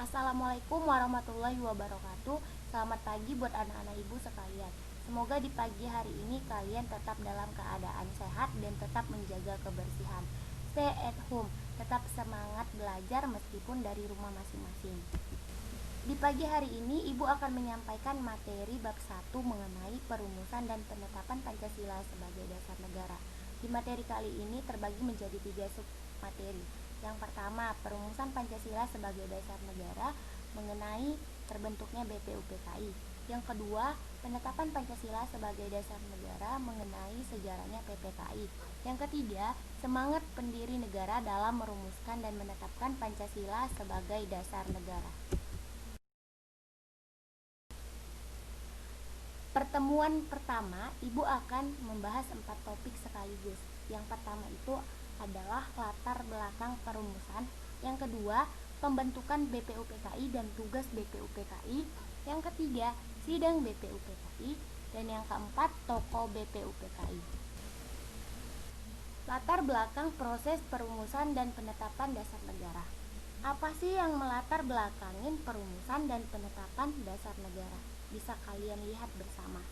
Assalamualaikum warahmatullahi wabarakatuh. Selamat pagi buat anak-anak ibu sekalian. Semoga di pagi hari ini kalian tetap dalam keadaan sehat dan tetap menjaga kebersihan. Stay at home, tetap semangat belajar meskipun dari rumah masing-masing. Di pagi hari ini ibu akan menyampaikan materi bab 1 mengenai perumusan dan penetapan Pancasila sebagai dasar negara. Di materi kali ini terbagi menjadi 3 sub materi. Yang pertama, perumusan Pancasila sebagai dasar negara mengenai terbentuknya BPUPKI. Yang kedua, penetapan Pancasila sebagai dasar negara mengenai sejarahnya PPKI. Yang ketiga, semangat pendiri negara dalam merumuskan dan menetapkan Pancasila sebagai dasar negara. Pertemuan pertama, ibu akan membahas 4 topik sekaligus. Yang pertama itu adalah latar belakang perumusan. Yang kedua, pembentukan BPUPKI dan tugas BPUPKI. Yang ketiga, sidang BPUPKI. Dan yang keempat, tokoh BPUPKI. Latar belakang proses perumusan dan penetapan dasar negara. Apa sih yang melatar belakangin perumusan dan penetapan dasar negara? Bisa kalian lihat bersama.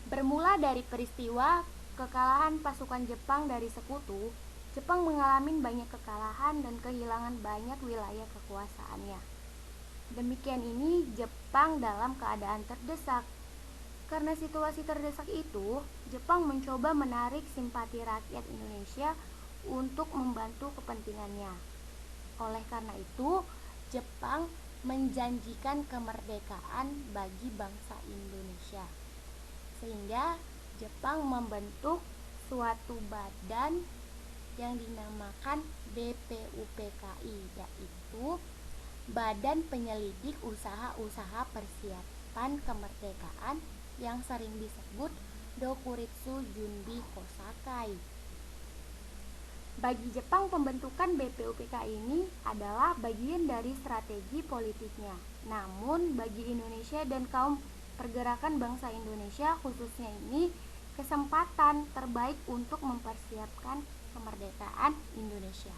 Bermula dari peristiwa kekalahan pasukan Jepang dari Sekutu, Jepang mengalami banyak kekalahan dan kehilangan banyak wilayah kekuasaannya. Demikian ini Jepang dalam keadaan terdesak. Karena situasi terdesak itu, Jepang mencoba menarik simpati rakyat Indonesia untuk membantu kepentingannya. Oleh karena itu, Jepang menjanjikan kemerdekaan bagi bangsa Indonesia. Sehingga Jepang membentuk suatu badan yang dinamakan BPUPKI, yaitu Badan Penyelidik Usaha-Usaha Persiapan Kemerdekaan yang sering disebut Dokuritsu Junbi Kosakai. Bagi Jepang, pembentukan BPUPKI ini adalah bagian dari strategi politiknya. Namun, bagi Indonesia dan kaum pergerakan bangsa Indonesia khususnya ini kesempatan terbaik untuk mempersiapkan kemerdekaan Indonesia.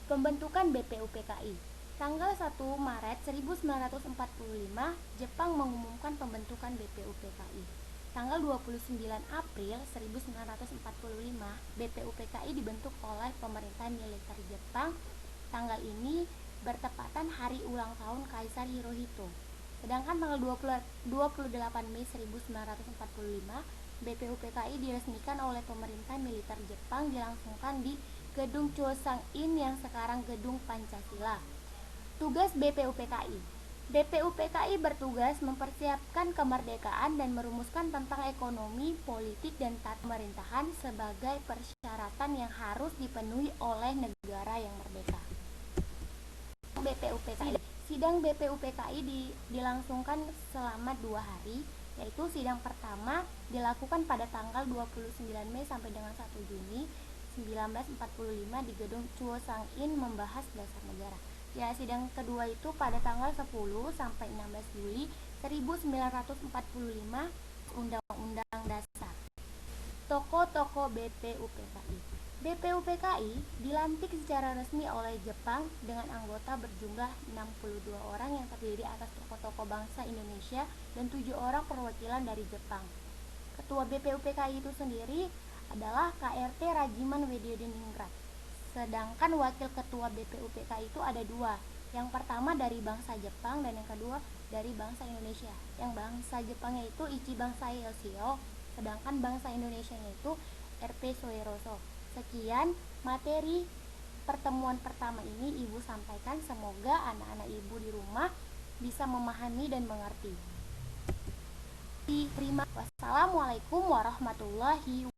Pembentukan BPUPKI. Tanggal 1 Maret 1945, Jepang mengumumkan pembentukan BPUPKI. Tanggal 29 April 1945, BPUPKI dibentuk oleh pemerintahan militer Jepang. Tanggal ini bertepatan hari ulang tahun Kaisar Hirohito. Sedangkan tanggal 28 Mei 1945, BPUPKI diresmikan oleh pemerintah militer Jepang, dilangsungkan di Gedung Choesang-in yang sekarang Gedung Pancasila. Tugas BPUPKI. BPUPKI bertugas mempersiapkan kemerdekaan dan merumuskan tentang ekonomi, politik, dan tata pemerintahan sebagai persyaratan yang harus dipenuhi oleh negara yang merdeka. BPUPKI. Sidang BPUPKI dilangsungkan selama 2 hari, yaitu sidang pertama dilakukan pada tanggal 29 Mei sampai dengan 1 Juni 1945 di Gedung Choesang-in membahas dasar negara. Ya, sidang kedua itu pada tanggal 10 sampai 16 Juli 1945 Undang-Undang Dasar. Tokoh-tokoh BPUPKI. BPUPKI dilantik secara resmi oleh Jepang dengan anggota berjumlah 62 orang yang terdiri atas tokoh-tokoh bangsa Indonesia dan 7 orang perwakilan dari Jepang. Ketua BPUPKI itu sendiri adalah KRT Rajiman Weddireningrat. Sedangkan wakil ketua BPUPKI itu ada 2. Yang pertama dari bangsa Jepang dan yang kedua dari bangsa Indonesia. Yang bangsa Jepangnya itu Ichiban Yoshio, sedangkan bangsa Indonesianya itu RP Soeroso. Sekian materi pertemuan pertama ini ibu sampaikan. Semoga anak-anak ibu di rumah bisa memahami dan mengerti. Terima kasih. Wassalamualaikum warahmatullahi wabarakatuh.